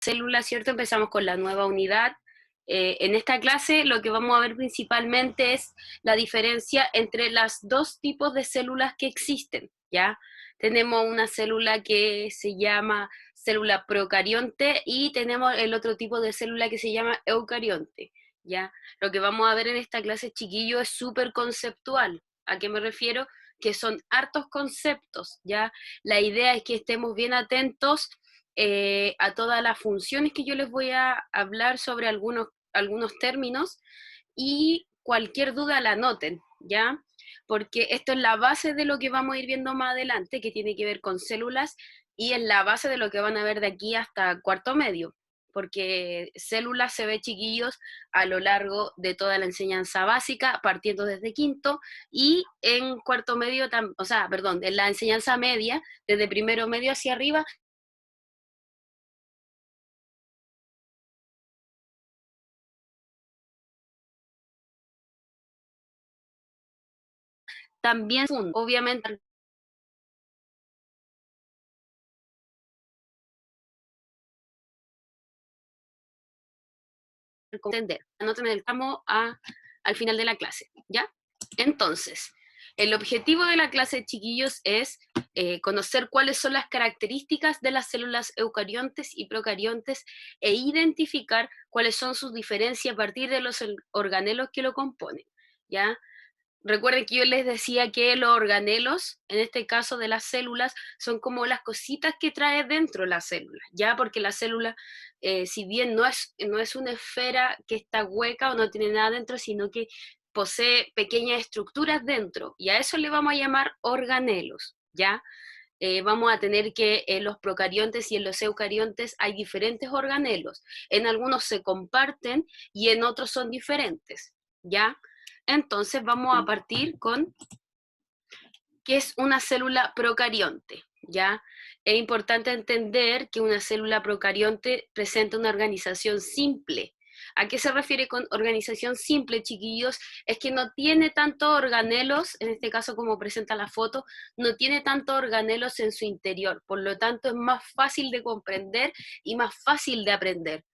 célula, ¿cierto? Empezamos con la nueva unidad. En esta clase lo que vamos a ver principalmente es la diferencia entre las dos tipos de células que existen, ¿ya? Tenemos una célula que se llama célula procarionte y tenemos el otro tipo de célula que se llama eucarionte, ¿ya? Lo que vamos a ver en esta clase, chiquillo, es súper conceptual. ¿A qué me refiero? Que son hartos conceptos, ¿ya? La idea es que estemos bien atentos a todas las funciones que yo les voy a hablar sobre algunos términos y cualquier duda la anoten, ¿ya? Porque esto es la base de lo que vamos a ir viendo más adelante, que tiene que ver con células, y es la base de lo que van a ver de aquí hasta cuarto medio, porque células se ve, chiquillos, a lo largo de toda la enseñanza básica, partiendo desde quinto, y en cuarto medio, o sea, perdón, en la enseñanza media, desde primero medio hacia arriba, también, obviamente, entender, anoten el tramo al final de la clase, ¿ya? Entonces, el objetivo de la clase, chiquillos, es conocer cuáles son las características de las células eucariontes y procariontes e identificar cuáles son sus diferencias a partir de los organelos que lo componen, ¿ya? Recuerden que yo les decía que los organelos, en este caso de las células, son como las cositas que trae dentro la célula, ¿ya? Porque la célula, si bien no es una esfera que está hueca o no tiene nada dentro, sino que posee pequeñas estructuras dentro, y a eso le vamos a llamar organelos, ¿ya? Vamos a tener que en los procariontes y en los eucariontes hay diferentes organelos. En algunos se comparten y en otros son diferentes, ¿ya? Entonces vamos a partir con qué es una célula procarionte, ¿ya? Es importante entender que una célula procarionte presenta una organización simple. ¿A qué se refiere con organización simple, chiquillos? Es que no tiene tantos organelos, en este caso como presenta la foto, no tiene tantos organelos en su interior, por lo tanto es más fácil de comprender y más fácil de aprender.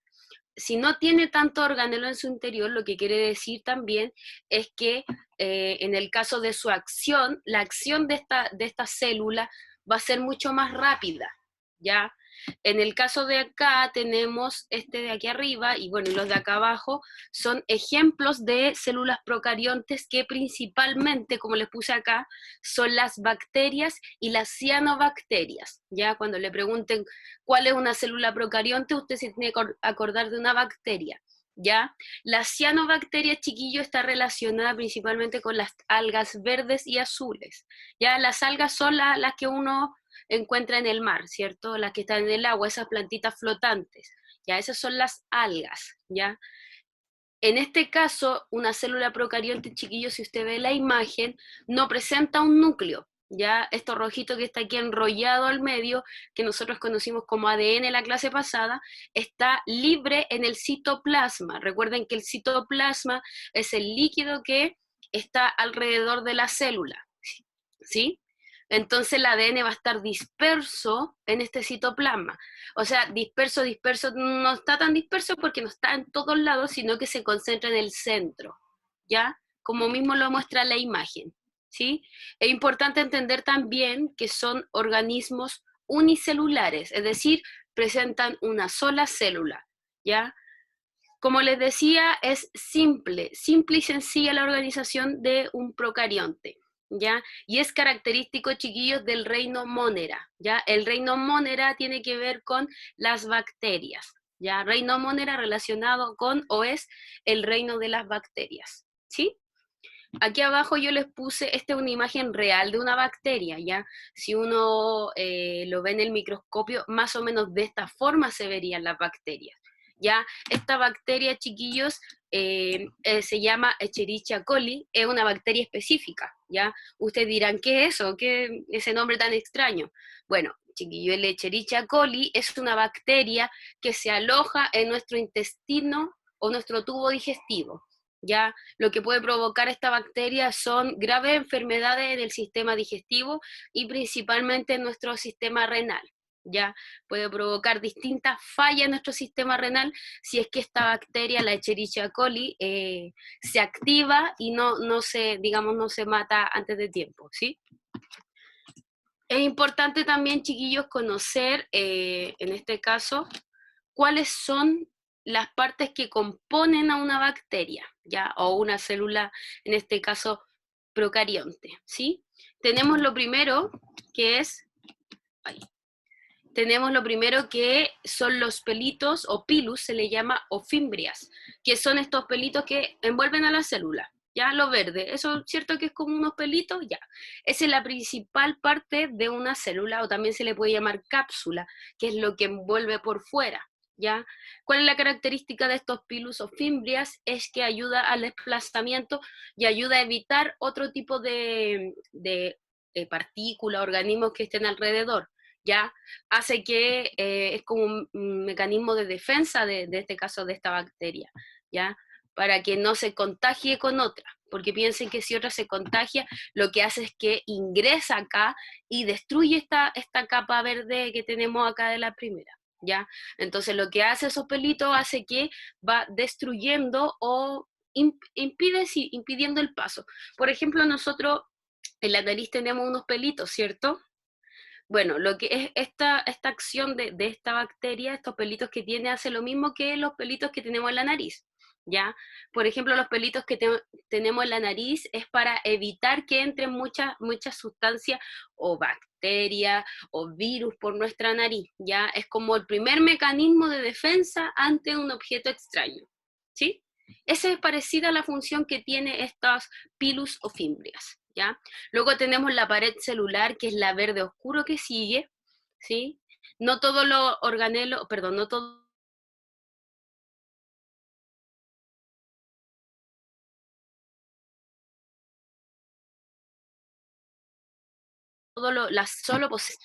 Si no tiene tanto organelo en su interior, lo que quiere decir también es que en el caso de su acción, la acción de esta célula va a ser mucho más rápida, ¿ya? En el caso de acá tenemos este de aquí arriba y bueno, y los de acá abajo son ejemplos de células procariontes que principalmente, como les puse acá, son las bacterias y las cianobacterias, ¿ya? Cuando le pregunten cuál es una célula procarionte, usted se tiene que acordar de una bacteria, ¿ya? La cianobacteria, chiquillo, está relacionada principalmente con las algas verdes y azules, ¿ya? Las algas son las que uno encuentra en el mar, ¿cierto? Las que están en el agua, esas plantitas flotantes, ¿ya? Esas son las algas, ¿ya? En este caso, una célula procarionte, chiquillo, si usted ve la imagen, no presenta un núcleo, ya esto rojito que está aquí enrollado al medio, que nosotros conocimos como ADN en la clase pasada, está libre en el citoplasma. Recuerden que el citoplasma es el líquido que está alrededor de la célula, ¿sí? Entonces el ADN va a estar disperso en este citoplasma. O sea, disperso, no está tan disperso porque no está en todos lados, sino que se concentra en el centro, ¿ya? Como mismo lo muestra la imagen, ¿sí? Es importante entender también que son organismos unicelulares, es decir, presentan una sola célula, ¿ya? Como les decía, es simple y sencilla la organización de un procarionte, ¿ya? Y es característico, chiquillos, del reino Monera, ¿ya? El reino Monera tiene que ver con las bacterias, ¿ya? Reino Monera relacionado con, o es el reino de las bacterias, ¿sí? Aquí abajo yo les puse, esta es una imagen real de una bacteria, ¿ya? Si uno lo ve en el microscopio, más o menos de esta forma se verían las bacterias, ¿ya? Esta bacteria, chiquillos, se llama Escherichia coli, es una bacteria específica, ¿ya? Ustedes dirán, ¿qué es eso? ¿Qué ese nombre tan extraño? Bueno, chiquillo, el Escherichia coli es una bacteria que se aloja en nuestro intestino o nuestro tubo digestivo, ¿ya? Lo que puede provocar esta bacteria son graves enfermedades del sistema digestivo y principalmente en nuestro sistema renal, ya puede provocar distintas fallas en nuestro sistema renal si es que esta bacteria, la Escherichia coli, se activa y no se, digamos, no se mata antes de tiempo, ¿sí? Es importante también, chiquillos, conocer, en este caso, cuáles son las partes que componen a una bacteria, ¿ya? O una célula, en este caso, procarionte, ¿sí? Tenemos lo primero, que es... Ay, tenemos lo primero que son los pelitos, o pilus se le llama, o fimbrias, que son estos pelitos que envuelven a la célula, ya lo verde, eso es cierto que es como unos pelitos, ya. Esa es la principal parte de una célula, o también se le puede llamar cápsula, que es lo que envuelve por fuera, ya. ¿Cuál es la característica de estos pilus o fimbrias? Es que ayuda al desplazamiento y ayuda a evitar otro tipo de partículas, organismos que estén alrededor, ya hace que es como un mecanismo de defensa de este caso de esta bacteria, ¿ya? Para que no se contagie con otra, porque piensen que si otra se contagia, lo que hace es que ingresa acá y destruye esta capa verde que tenemos acá de la primera, ¿ya? Entonces lo que hace esos pelitos hace que va destruyendo o impidiendo el paso. Por ejemplo, nosotros en la nariz tenemos unos pelitos, ¿cierto? Bueno, lo que es esta acción de esta bacteria, estos pelitos que tiene, hace lo mismo que los pelitos que tenemos en la nariz, ¿ya? Por ejemplo, los pelitos que tenemos en la nariz es para evitar que entren muchas sustancias o bacterias o virus por nuestra nariz, ¿ya? Es como el primer mecanismo de defensa ante un objeto extraño, ¿sí? Esa es parecida a la función que tiene estas pilus o fimbrias, ¿ya? Luego tenemos la pared celular, que es la verde oscuro que sigue, ¿sí? No todos los organelos, perdón, no todos las solo poseen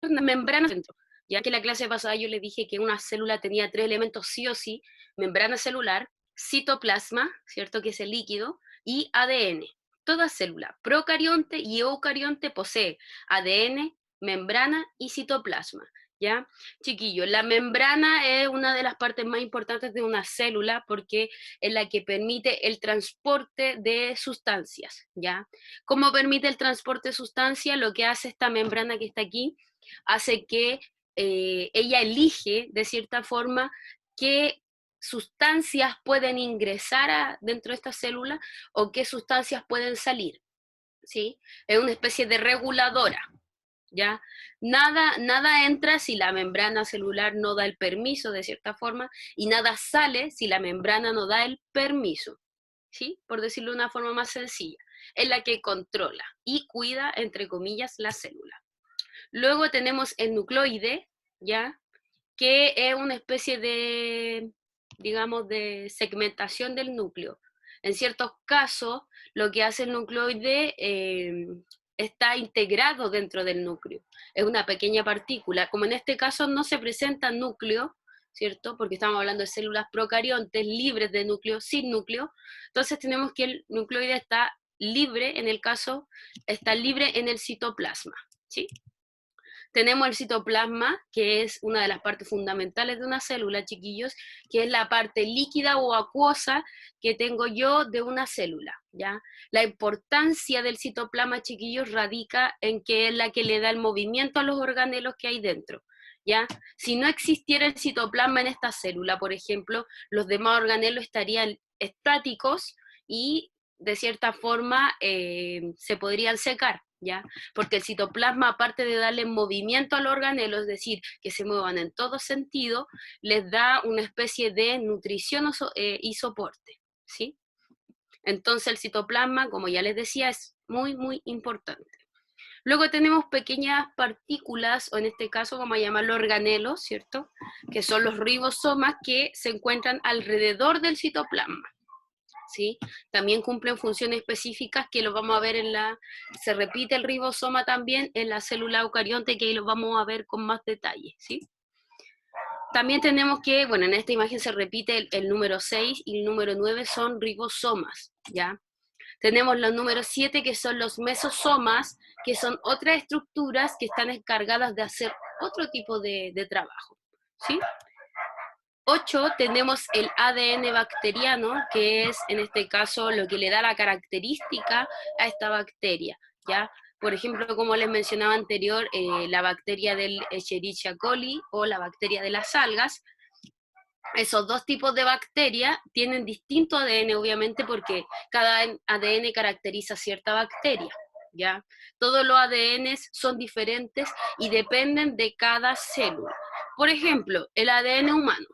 una membrana dentro. Ya que la clase pasada yo le dije que una célula tenía 3 elementos sí o sí: membrana celular, citoplasma, ¿cierto? Que es el líquido, y ADN. Toda célula, procarionte y eucarionte, posee ADN, membrana y citoplasma, ¿ya? Chiquillos, la membrana es una de las partes más importantes de una célula porque es la que permite el transporte de sustancias, ¿ya? ¿Cómo permite el transporte de sustancias? Lo que hace esta membrana que está aquí, hace que ella elige, de cierta forma, qué sustancias pueden ingresar dentro de esta célula o qué sustancias pueden salir, ¿sí? Es una especie de reguladora, ¿ya? Nada entra si la membrana celular no da el permiso, de cierta forma, y nada sale si la membrana no da el permiso, ¿sí? Por decirlo de una forma más sencilla. Es la que controla y cuida, entre comillas, la célula. Luego tenemos el nucleoide, ¿ya? Que es una especie de, digamos, de segmentación del núcleo. En ciertos casos, lo que hace el nucleoide está integrado dentro del núcleo. Es una pequeña partícula. Como en este caso no se presenta núcleo, ¿cierto? Porque estamos hablando de células procariontes libres de núcleo, sin núcleo. Entonces tenemos que el nucleoide está libre, en el caso, está libre en el citoplasma, ¿sí? Tenemos el citoplasma, que es una de las partes fundamentales de una célula, chiquillos, que es la parte líquida o acuosa que tengo yo de una célula, ¿ya? La importancia del citoplasma, chiquillos, radica en que es la que le da el movimiento a los organelos que hay dentro, ¿ya? Si no existiera el citoplasma en esta célula, por ejemplo, los demás organelos estarían estáticos y de cierta forma se podrían secar, ¿ya? Porque el citoplasma, aparte de darle movimiento al organelo, es decir, que se muevan en todo sentido, les da una especie de nutrición y soporte, ¿sí? Entonces el citoplasma, como ya les decía, es muy importante. Luego tenemos pequeñas partículas, o en este caso vamos a llamarlo organelos, ¿cierto? Que son los ribosomas que se encuentran alrededor del citoplasma, ¿sí? También cumplen funciones específicas que lo vamos a ver se repite el ribosoma también en la célula eucarionte, que ahí lo vamos a ver con más detalle, ¿sí? También tenemos que, bueno, en esta imagen se repite el número 6 y el número 9 son ribosomas, ¿ya? Tenemos los números 7 que son los mesosomas, que son otras estructuras que están encargadas de hacer otro tipo de trabajo, ¿sí? 8 tenemos el ADN bacteriano, que es en este caso lo que le da la característica a esta bacteria, ¿ya? Por ejemplo, como les mencionaba anterior, la bacteria del Escherichia coli o la bacteria de las algas. Esos dos tipos de bacteria tienen distinto ADN, obviamente, porque cada ADN caracteriza cierta bacteria, ¿ya? Todos los ADNs son diferentes y dependen de cada célula. Por ejemplo, el ADN humano,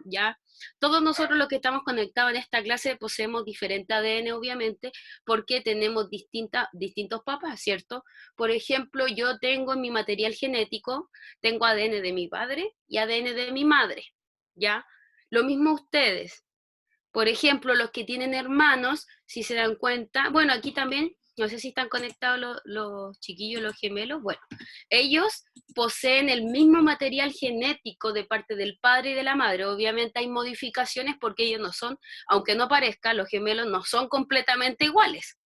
¿ya? Todos nosotros los que estamos conectados en esta clase poseemos diferente ADN, obviamente, porque tenemos distintos papás, ¿cierto? Por ejemplo, yo tengo en mi material genético, tengo ADN de mi padre y ADN de mi madre, ¿ya? Lo mismo ustedes. Por ejemplo, los que tienen hermanos, si se dan cuenta, bueno, aquí también, no sé si están conectados los chiquillos, los gemelos, bueno, ellos poseen el mismo material genético de parte del padre y de la madre. Obviamente hay modificaciones porque ellos no son, aunque no parezca, los gemelos no son completamente iguales.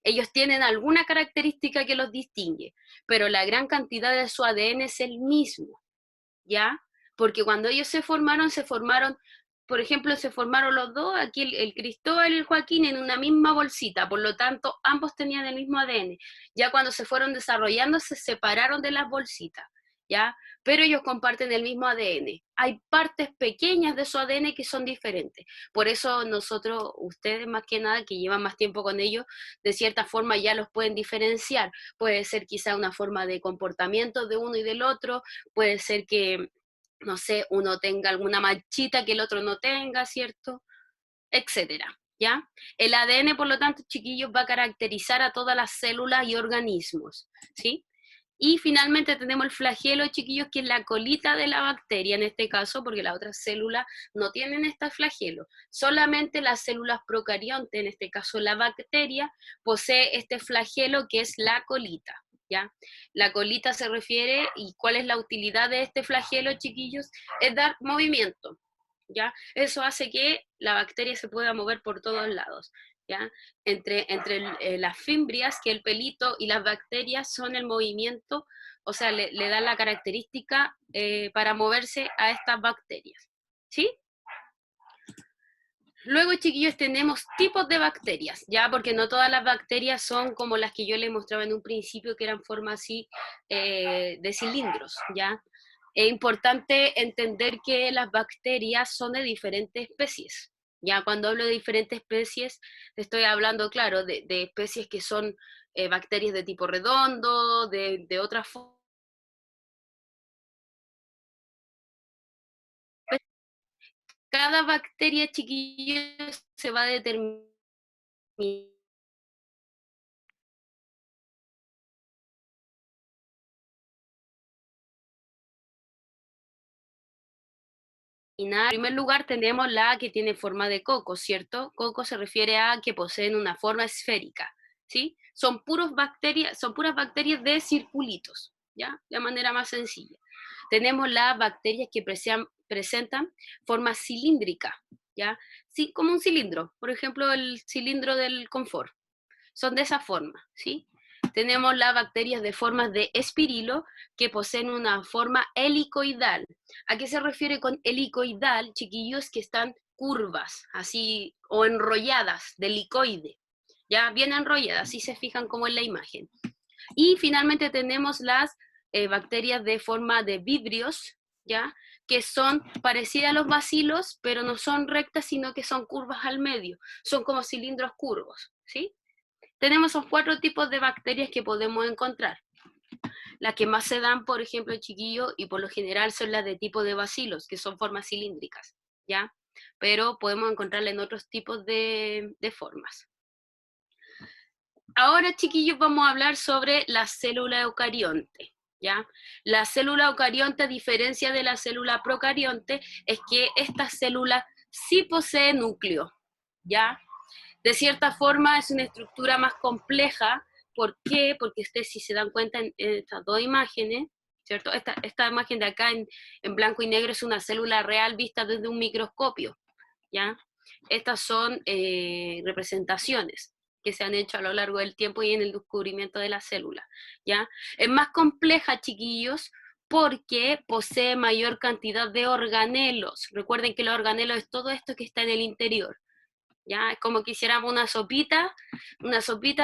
Ellos tienen alguna característica que los distingue, pero la gran cantidad de su ADN es el mismo, ¿ya? Porque cuando ellos se formaron, por ejemplo, se formaron los dos, aquí el Cristóbal y el Joaquín en una misma bolsita, por lo tanto, ambos tenían el mismo ADN. Ya cuando se fueron desarrollando, se separaron de las bolsitas, ¿ya? Pero ellos comparten el mismo ADN. Hay partes pequeñas de su ADN que son diferentes. Por eso nosotros, ustedes más que nada, que llevan más tiempo con ellos, de cierta forma ya los pueden diferenciar. Puede ser quizá una forma de comportamiento de uno y del otro, puede ser que, no sé, uno tenga alguna manchita que el otro no tenga, ¿cierto? Etcétera, ¿ya? El ADN, por lo tanto, chiquillos, va a caracterizar a todas las células y organismos, ¿sí? Y finalmente tenemos el flagelo, chiquillos, que es la colita de la bacteria, en este caso, porque las otras células no tienen este flagelo. Solamente las células procariontes, en este caso la bacteria, posee este flagelo que es la colita, ¿ya? La colita se refiere, ¿y cuál es la utilidad de este flagelo, chiquillos? Es dar movimiento, ¿ya? Eso hace que la bacteria se pueda mover por todos lados, ¿ya? Entre las fimbrias, que el pelito, y las bacterias son el movimiento, o sea, le dan la característica para moverse a estas bacterias, ¿sí? Luego, chiquillos, tenemos tipos de bacterias, ¿ya? Porque no todas las bacterias son como las que yo les mostraba en un principio, que eran formas así de cilindros, ¿ya? Es importante entender que las bacterias son de diferentes especies, ¿ya? Cuando hablo de diferentes especies, estoy hablando, claro, de especies que son bacterias de tipo redondo, de otras formas. Cada bacteria, chiquillos, se va a determinar en primer lugar tenemos la que tiene forma de coco, ¿cierto? Coco se refiere a que poseen una forma esférica, ¿sí? Son puras bacterias de circulitos, ¿ya? De manera más sencilla. Tenemos las bacterias que presentan forma cilíndrica, ¿ya? Sí, como un cilindro, por ejemplo, el cilindro del confort. Son de esa forma, ¿sí? Tenemos las bacterias de formas de espirilo que poseen una forma helicoidal. ¿A qué se refiere con helicoidal, chiquillos? Que están curvas, así, o enrolladas, de helicoide, ya bien enrolladas, así se fijan como en la imagen. Y finalmente tenemos las bacterias de forma de vibrios, ¿ya? Que son parecidas a los bacilos, pero no son rectas, sino que son curvas al medio, son como cilindros curvos, ¿sí? Tenemos esos 4 tipos de bacterias que podemos encontrar. Las que más se dan, por ejemplo, en chiquillos, y por lo general son las de tipo de bacilos, que son formas cilíndricas, ¿ya? Pero podemos encontrarla en otros tipos de formas. Ahora, chiquillos, vamos a hablar sobre la célula eucarionte, ¿ya? La célula eucarionte, a diferencia de la célula procarionte, es que esta célula sí posee núcleo, ¿ya? De cierta forma es una estructura más compleja. ¿Por qué? Porque ustedes, si se dan cuenta en estas dos imágenes, ¿cierto? Esta imagen de acá en blanco y negro es una célula real vista desde un microscopio, ¿ya? Estas son representaciones que se han hecho a lo largo del tiempo y en el descubrimiento de la célula, ¿ya? Es más compleja, chiquillos, porque posee mayor cantidad de organelos. Recuerden que los organelos es todo esto que está en el interior, ¿ya? Es como que hiciéramos una sopita,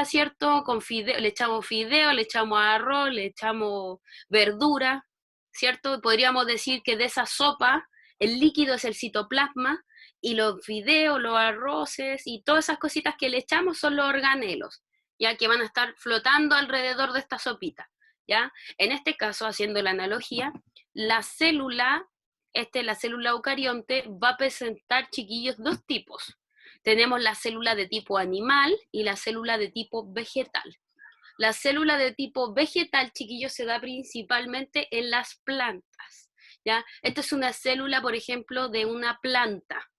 ¿cierto? Con fideo, le echamos fideo, le echamos arroz, le echamos verdura, ¿cierto? Podríamos decir que de esa sopa, el líquido es el citoplasma, y los fideos, los arroces y todas esas cositas que le echamos son los organelos, ya que van a estar flotando alrededor de esta sopita, ¿ya? En este caso, haciendo la analogía, la célula, la célula eucarionte va a presentar, chiquillos, dos tipos. Tenemos la célula de tipo animal y la célula de tipo vegetal. La célula de tipo vegetal, chiquillos, se da principalmente en las plantas, ¿ya? Esta es una célula, por ejemplo, de una planta,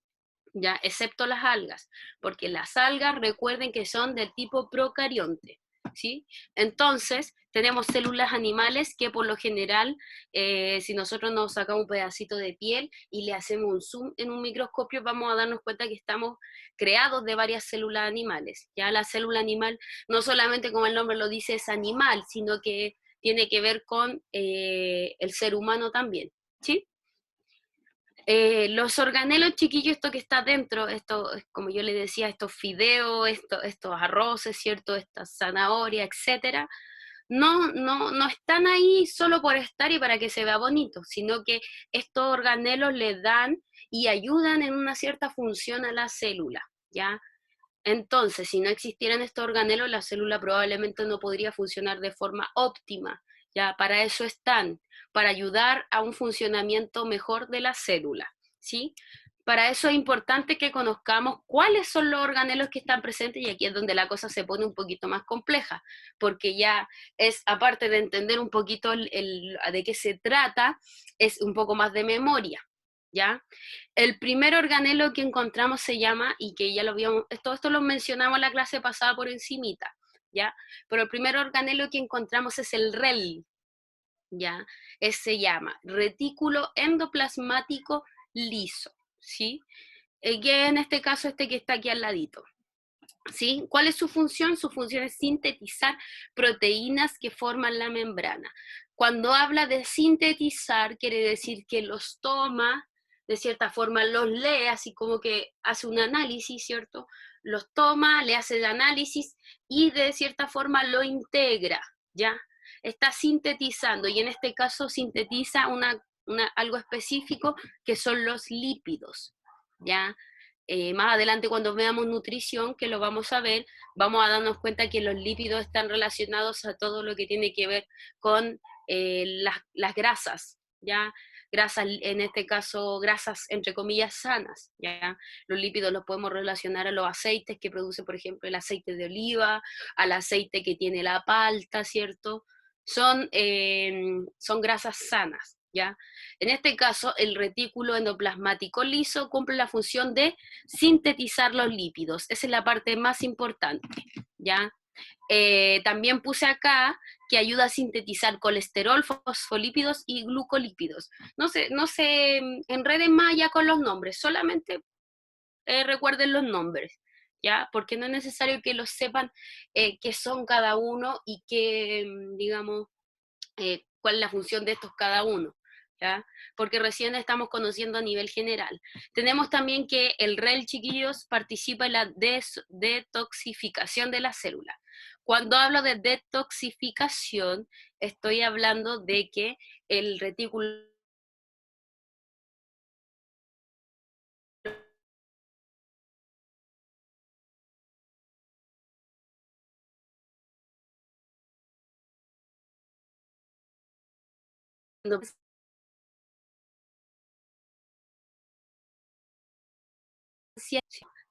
¿ya? Excepto las algas, porque las algas, recuerden que son del tipo procarionte, ¿sí? Entonces, tenemos células animales que por lo general, si nosotros nos sacamos un pedacito de piel y le hacemos un zoom en un microscopio, vamos a darnos cuenta que estamos creados de varias células animales. Ya la célula animal, no solamente como el nombre lo dice, es animal, sino que tiene que ver con el ser humano también, ¿sí? Los organelos, chiquillos, esto que está dentro, esto, como yo le decía, estos fideos, estos arroces, ¿cierto? Estas zanahorias, etcétera, no están ahí solo por estar y para que se vea bonito, sino que estos organelos le dan y ayudan en una cierta función a la célula, ¿ya? Entonces, si no existieran estos organelos, la célula probablemente no podría funcionar de forma óptima, ¿ya? Para eso están, para ayudar a un funcionamiento mejor de la célula, ¿sí? Para eso es importante que conozcamos cuáles son los organelos que están presentes, y aquí es donde la cosa se pone un poquito más compleja, porque ya es, aparte de entender un poquito de qué se trata, es un poco más de memoria, ¿ya? El primer organelo que encontramos se llama, y que ya lo vimos, esto lo mencionamos en la clase pasada por encimita, ¿ya? Pero el primer organelo que encontramos es el REL, ¿ya? Se llama retículo endoplasmático liso, ¿sí? Que en este caso que está aquí al ladito, ¿sí? ¿Cuál es su función? Su función es sintetizar proteínas que forman la membrana. Cuando habla de sintetizar, quiere decir que los toma, de cierta forma los lee, así como que hace un análisis, ¿cierto? Los toma, le hace el análisis y de cierta forma lo integra, ¿ya? Está sintetizando, y en este caso sintetiza algo específico que son los lípidos, ¿ya? Más adelante cuando veamos nutrición, que lo vamos a ver, vamos a darnos cuenta que los lípidos están relacionados a todo lo que tiene que ver con las grasas, ¿ya? Grasas, en este caso, grasas entre comillas sanas, ¿ya? Los lípidos los podemos relacionar a los aceites que produce, por ejemplo, el aceite de oliva, al aceite que tiene la palta, ¿cierto? Son grasas sanas, ¿ya? En este caso, el retículo endoplasmático liso cumple la función de sintetizar los lípidos. Esa es la parte más importante, ¿ya? También puse acá que ayuda a sintetizar colesterol, fosfolípidos y glucolípidos. No se enreden más allá con los nombres, solamente recuerden los nombres, ¿ya? Porque no es necesario que los sepan qué son cada uno y qué, digamos, cuál es la función de estos cada uno, ¿ya? Porque recién estamos conociendo a nivel general. Tenemos también que el REL, chiquillos, participa en la detoxificación de la célula. Cuando hablo de detoxificación, estoy hablando de que el retículo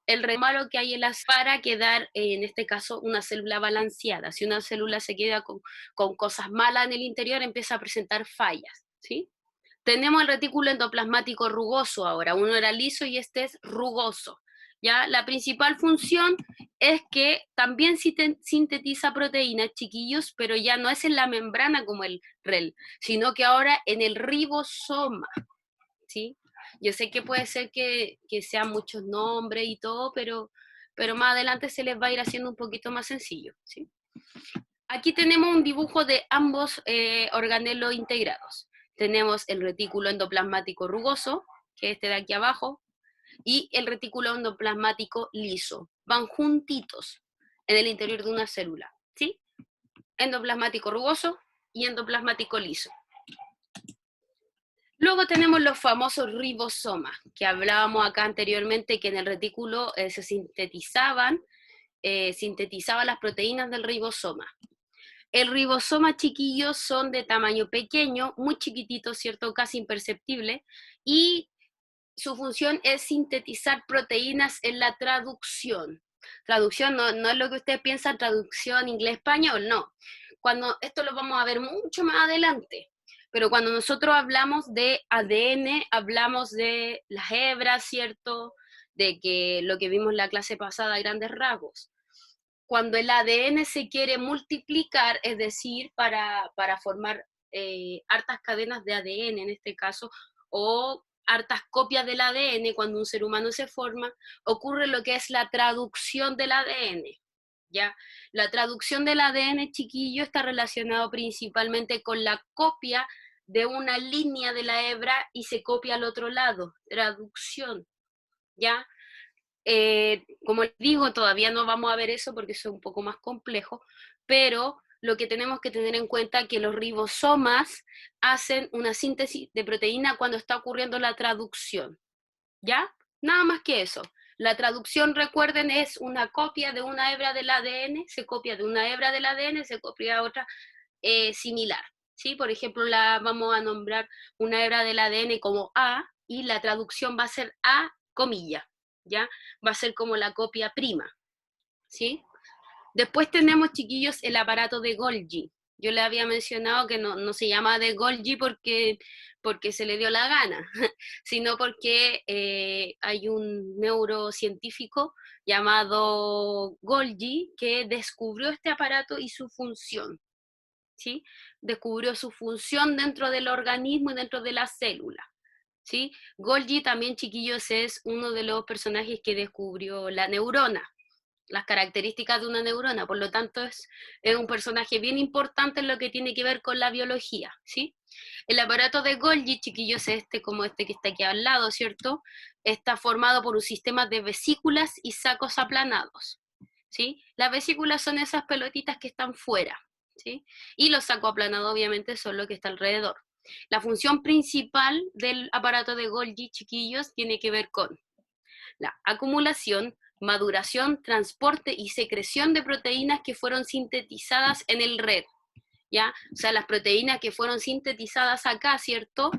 el remalo que hay en las para quedar, en este caso, una célula balanceada. Si una célula se queda con cosas malas en el interior, empieza a presentar fallas, ¿sí? Tenemos el retículo endoplasmático rugoso ahora, uno era liso y este es rugoso, ¿ya? La principal función es que también sintetiza proteínas, chiquillos, pero ya no es en la membrana como el REL, sino que ahora en el ribosoma, ¿sí? Yo sé que puede ser que sean muchos nombres y todo, pero más adelante se les va a ir haciendo un poquito más sencillo, ¿sí? Aquí tenemos un dibujo de ambos organelos integrados. Tenemos el retículo endoplasmático rugoso, que es este de aquí abajo, y el retículo endoplasmático liso. Van juntitos en el interior de una célula, ¿sí? Endoplasmático rugoso y endoplasmático liso. Luego tenemos los famosos ribosomas, que hablábamos acá anteriormente, que en el retículo se sintetizaban las proteínas del ribosoma. El ribosoma, chiquillos, son de tamaño pequeño, muy chiquitito, ¿cierto? Casi imperceptible, y su función es sintetizar proteínas en la traducción. Traducción no es lo que ustedes piensan, traducción inglés-español, no. Esto lo vamos a ver mucho más adelante, pero cuando nosotros hablamos de ADN, hablamos de las hebras, ¿cierto? De que lo que vimos en la clase pasada, grandes rasgos. Cuando el ADN se quiere multiplicar, es decir, para formar hartas cadenas de ADN en este caso, o hartas copias del ADN, cuando un ser humano se forma, ocurre lo que es la traducción del ADN. ¿Ya? La traducción del ADN, chiquillo, está relacionado principalmente con la copia de una línea de la hebra y se copia al otro lado, traducción, ¿ya? Como les digo, todavía no vamos a ver eso porque eso es un poco más complejo, pero lo que tenemos que tener en cuenta es que los ribosomas hacen una síntesis de proteína cuando está ocurriendo la traducción, ¿ya? Nada más que eso. La traducción, recuerden, es una copia de una hebra del ADN, se copia de una hebra del ADN, se copia a otra similar, ¿sí? Por ejemplo, vamos a nombrar una hebra del ADN como A y la traducción va a ser A, comilla, ¿ya? Va a ser como la copia prima, ¿sí? Después tenemos, chiquillos, el aparato de Golgi. Yo le había mencionado que no se llama de Golgi porque se le dio la gana, sino porque hay un neurocientífico llamado Golgi que descubrió este aparato y su función, ¿sí? Descubrió su función dentro del organismo y dentro de la célula, ¿sí? Golgi también, chiquillos, es uno de los personajes que descubrió la neurona, las características de una neurona, por lo tanto es un personaje bien importante en lo que tiene que ver con la biología, ¿sí? El aparato de Golgi, chiquillos, como este que está aquí al lado, ¿cierto? Está formado por un sistema de vesículas y sacos aplanados, ¿sí? Las vesículas son esas pelotitas que están fuera, ¿sí? Y los sacos aplanados, obviamente, son lo que está alrededor. La función principal del aparato de Golgi, chiquillos, tiene que ver con la acumulación, maduración, transporte y secreción de proteínas que fueron sintetizadas en el red, ¿ya? O sea, las proteínas que fueron sintetizadas acá, ¿cierto?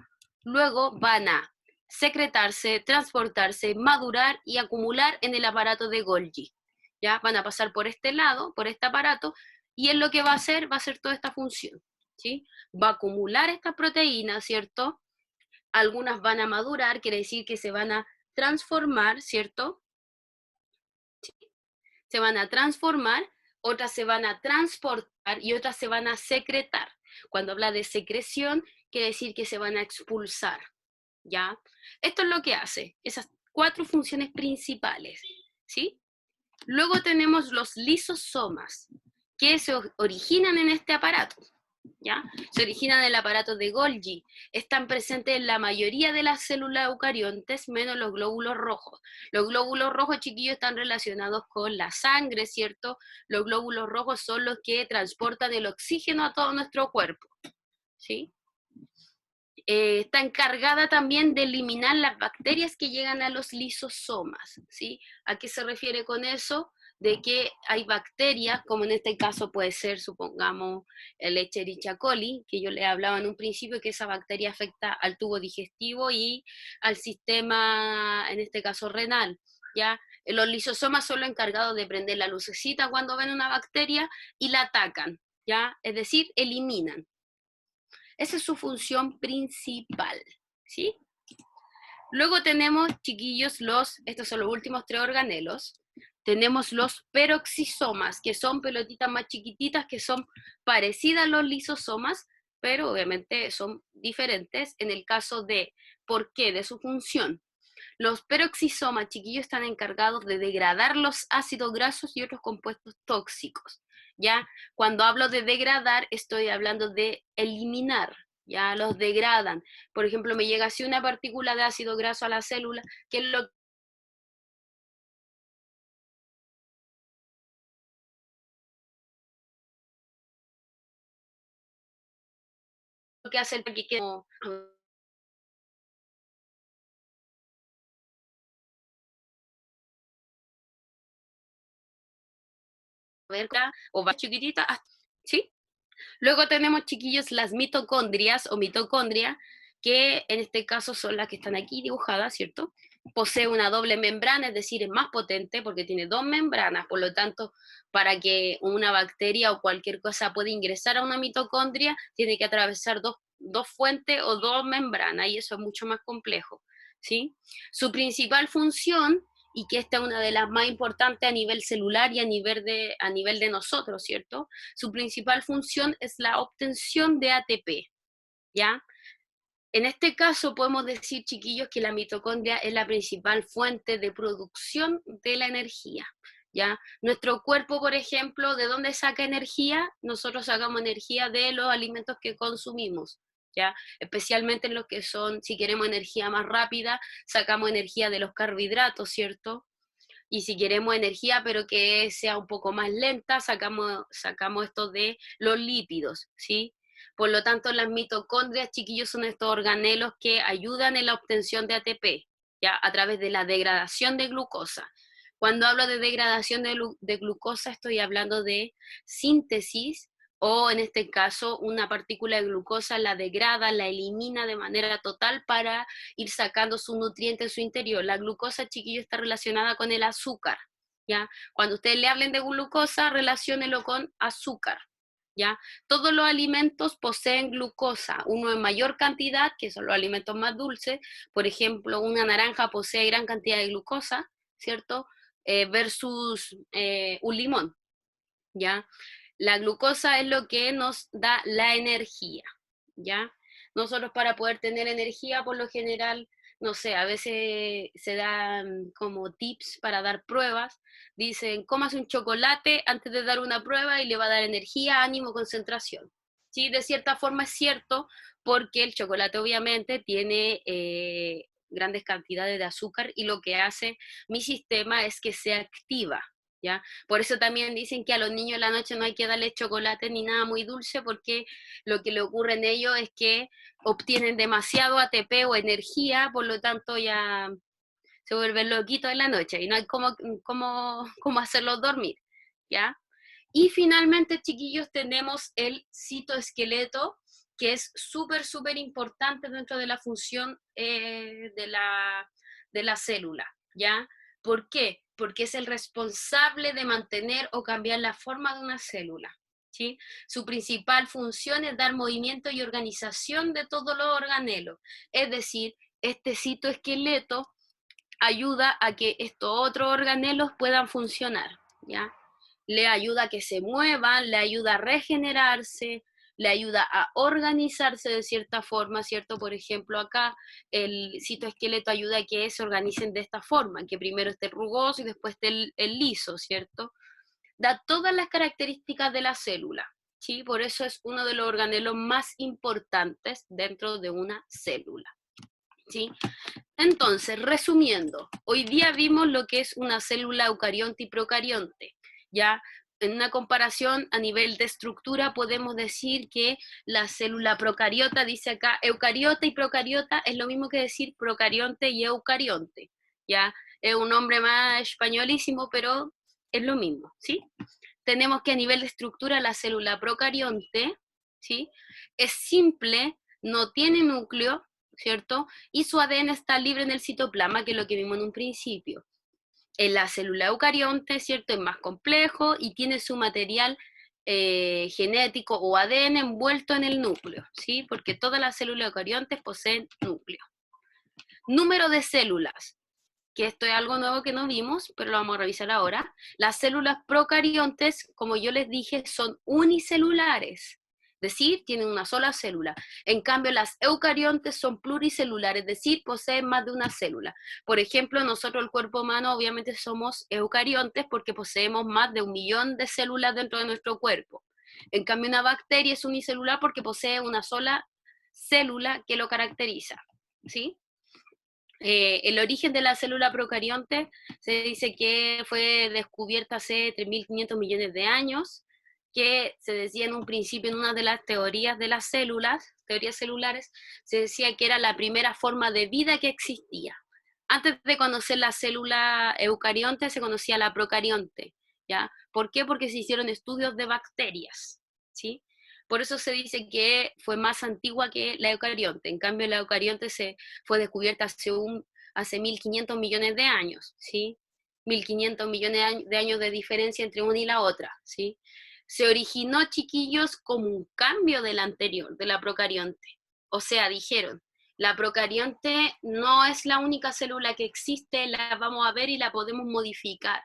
Luego van a secretarse, transportarse, madurar y acumular en el aparato de Golgi, ¿ya? Van a pasar por este lado, por este aparato, y él lo que va a hacer toda esta función, ¿sí? Va a acumular estas proteínas, ¿cierto? Algunas van a madurar, quiere decir que se van a transformar, ¿cierto? Se van a transformar, otras se van a transportar y otras se van a secretar. Cuando habla de secreción, quiere decir que se van a expulsar, ¿ya? Esto es lo que hace, esas 4 funciones principales, ¿sí? Luego tenemos los lisosomas, que se originan en este aparato, ¿ya? Se originan en el aparato de Golgi, están presentes en la mayoría de las células eucariontes, menos los glóbulos rojos. Los glóbulos rojos, chiquillos, están relacionados con la sangre, ¿cierto? Los glóbulos rojos son los que transportan el oxígeno a todo nuestro cuerpo, ¿sí? Está encargada también de eliminar las bacterias que llegan a los lisosomas, ¿sí? ¿A qué se refiere con eso? De que hay bacterias, como en este caso puede ser, supongamos, el Escherichia coli, que yo le hablaba en un principio, que esa bacteria afecta al tubo digestivo y al sistema, en este caso, renal, ¿ya? Los lisosomas son los encargados de prender la lucecita cuando ven una bacteria y la atacan, ¿ya? Es decir, eliminan. Esa es su función principal, ¿sí? Luego tenemos, chiquillos, estos son los últimos 3 organelos. Tenemos los peroxisomas, que son pelotitas más chiquititas, que son parecidas a los lisosomas, pero obviamente son diferentes en el caso de, ¿por qué? De su función. Los peroxisomas, chiquillos, están encargados de degradar los ácidos grasos y otros compuestos tóxicos, ¿ya? Cuando hablo de degradar, estoy hablando de eliminar, ya los degradan. Por ejemplo, me llega así una partícula de ácido graso a la célula, ¿qué es lo que hace el que quede? O va chiquitita, ¿sí? Luego tenemos, chiquillos, las mitocondrias o mitocondria, que en este caso son las que están aquí dibujadas, ¿cierto? Posee una doble membrana, es decir, es más potente porque tiene 2 membranas, por lo tanto, para que una bacteria o cualquier cosa pueda ingresar a una mitocondria, tiene que atravesar dos fuentes o 2 membranas, y eso es mucho más complejo, ¿sí? Su principal función, y que esta es una de las más importantes a nivel celular y a nivel de nosotros, ¿cierto? Su principal función es la obtención de ATP, ¿ya? En este caso podemos decir, chiquillos, que la mitocondria es la principal fuente de producción de la energía, ¿ya? Nuestro cuerpo, por ejemplo, ¿de dónde saca energía? Nosotros sacamos energía de los alimentos que consumimos, ¿ya? Especialmente en los que son, si queremos energía más rápida, sacamos energía de los carbohidratos, ¿cierto? Y si queremos energía, pero que sea un poco más lenta, sacamos esto de los lípidos, ¿sí? Por lo tanto, las mitocondrias, chiquillos, son estos organelos que ayudan en la obtención de ATP, ¿ya? A través de la degradación de glucosa. Cuando hablo de degradación de glucosa, estoy hablando de síntesis, o en este caso, una partícula de glucosa la degrada, la elimina de manera total para ir sacando su nutriente en su interior. La glucosa, chiquillo, está relacionada con el azúcar, ¿ya? Cuando ustedes le hablen de glucosa, relaciónelo con azúcar, ¿ya? Todos los alimentos poseen glucosa, uno en mayor cantidad, que son los alimentos más dulces. Por ejemplo, una naranja posee gran cantidad de glucosa, ¿cierto? Versus un limón, ¿ya? La glucosa es lo que nos da la energía, ¿ya? Nosotros, para poder tener energía, por lo general, no sé, a veces se dan como tips para dar pruebas. Dicen, comas un chocolate antes de dar una prueba y le va a dar energía, ánimo, concentración. Sí, de cierta forma es cierto, porque el chocolate obviamente tiene grandes cantidades de azúcar, y lo que hace mi sistema es que se activa, ¿ya? Por eso también dicen que a los niños en la noche no hay que darles chocolate ni nada muy dulce, porque lo que le ocurre en ellos es que obtienen demasiado ATP o energía, por lo tanto ya se vuelven loquitos en la noche y no hay cómo hacerlos dormir, ¿ya? Y finalmente, chiquillos, tenemos el citoesqueleto, que es súper importante dentro de la función de la célula, ¿ya? ¿Por qué? Porque es el responsable de mantener o cambiar la forma de una célula, ¿sí? Su principal función es dar movimiento y organización de todos los organelos, es decir, este citoesqueleto ayuda a que estos otros organelos puedan funcionar, ¿ya? Le ayuda a que se muevan, le ayuda a regenerarse, le ayuda a organizarse de cierta forma, ¿cierto? Por ejemplo, acá el citoesqueleto ayuda a que se organicen de esta forma, que primero esté rugoso y después esté el liso, ¿cierto? Da todas las características de la célula, ¿sí? Por eso es uno de los organelos más importantes dentro de una célula, ¿sí? Entonces, resumiendo, hoy día vimos lo que es una célula eucarionte y procarionte, ¿ya? En una comparación a nivel de estructura podemos decir que la célula procariota, dice acá, eucariota y procariota es lo mismo que decir procarionte y eucarionte, ¿ya? Es un nombre más españolísimo, pero es lo mismo, ¿sí? Tenemos que a nivel de estructura la célula procarionte, ¿sí? Es simple, no tiene núcleo, ¿cierto? Y su ADN está libre en el citoplasma, que es lo que vimos en un principio. En la célula eucarionte, ¿cierto? Es más complejo y tiene su material genético o ADN envuelto en el núcleo, ¿sí? Porque todas las células eucariontes poseen núcleo. Número de células, que esto es algo nuevo que no vimos, pero lo vamos a revisar ahora. Las células procariontes, como yo les dije, son unicelulares, es decir, tienen una sola célula. En cambio, las eucariontes son pluricelulares, es decir, poseen más de una célula. Por ejemplo, nosotros, el cuerpo humano, obviamente somos eucariontes porque poseemos más de 1 millón de células dentro de nuestro cuerpo. En cambio, una bacteria es unicelular porque posee una sola célula que lo caracteriza, ¿sí? El origen de la célula procarionte se dice que fue descubierta hace 3.500 millones de años, que se decía en un principio en una de las teorías de las células, teorías celulares, se decía que era la primera forma de vida que existía. Antes de conocer la célula eucarionte se conocía la procarionte, ¿ya? ¿Por qué? Porque se hicieron estudios de bacterias, ¿sí? Por eso se dice que fue más antigua que la eucarionte. En cambio, la eucarionte fue descubierta hace 1.500 millones de años, ¿sí? 1.500 millones de años de diferencia entre una y la otra, ¿sí? Se originó, chiquillos, como un cambio de la anterior, de la procarionte. O sea, dijeron, la procarionte no es la única célula que existe, la vamos a ver y la podemos modificar,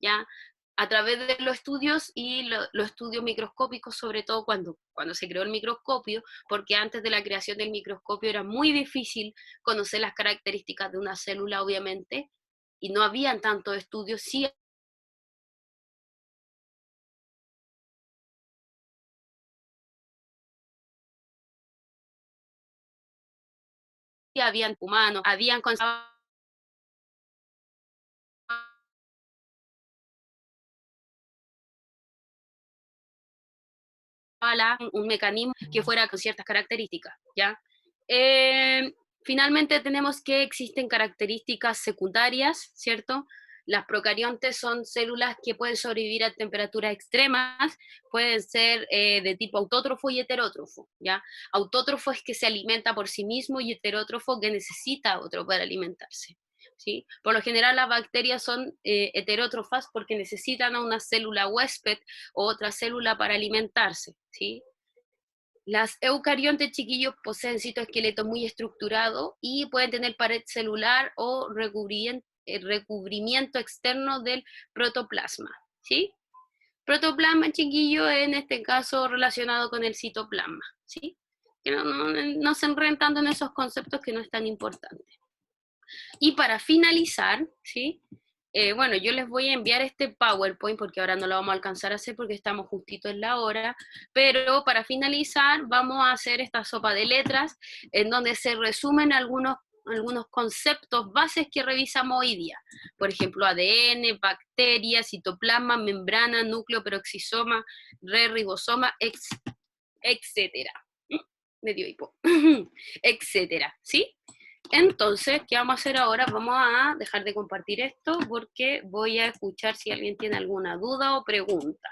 ¿ya? A través de los estudios y los estudios microscópicos, sobre todo cuando se creó el microscopio, porque antes de la creación del microscopio era muy difícil conocer las características de una célula, obviamente, y no habían tantos estudios, sí habían humanos, habían conservado un mecanismo que fuera con ciertas características, ¿ya? Finalmente tenemos que existen características secundarias, ¿cierto? Las procariontes son células que pueden sobrevivir a temperaturas extremas, pueden ser de tipo autótrofo y heterótrofo, ¿ya? Autótrofo es que se alimenta por sí mismo y heterótrofo que necesita otro para alimentarse, ¿sí? Por lo general las bacterias son heterótrofas porque necesitan a una célula huésped o otra célula para alimentarse, ¿sí? Las eucariontes, chiquillos, poseen citoesqueleto muy estructurado y pueden tener pared celular o recubrimiento externo del protoplasma, ¿sí? Protoplasma, chiquillo, en este caso relacionado con el citoplasma, ¿sí? Que no se enreden tanto en esos conceptos que no es tan importante. Y para finalizar, ¿sí? Bueno, yo les voy a enviar este PowerPoint porque ahora no lo vamos a alcanzar a hacer porque estamos justito en la hora, pero para finalizar vamos a hacer esta sopa de letras en donde se resumen algunos conceptos bases que revisamos hoy día. Por ejemplo, ADN, bacterias, citoplasma, membrana, núcleo, peroxisoma, ribosoma, etcétera. Me dio hipo. Etcétera, ¿sí? Entonces, ¿qué vamos a hacer ahora? Vamos a dejar de compartir esto porque voy a escuchar si alguien tiene alguna duda o pregunta.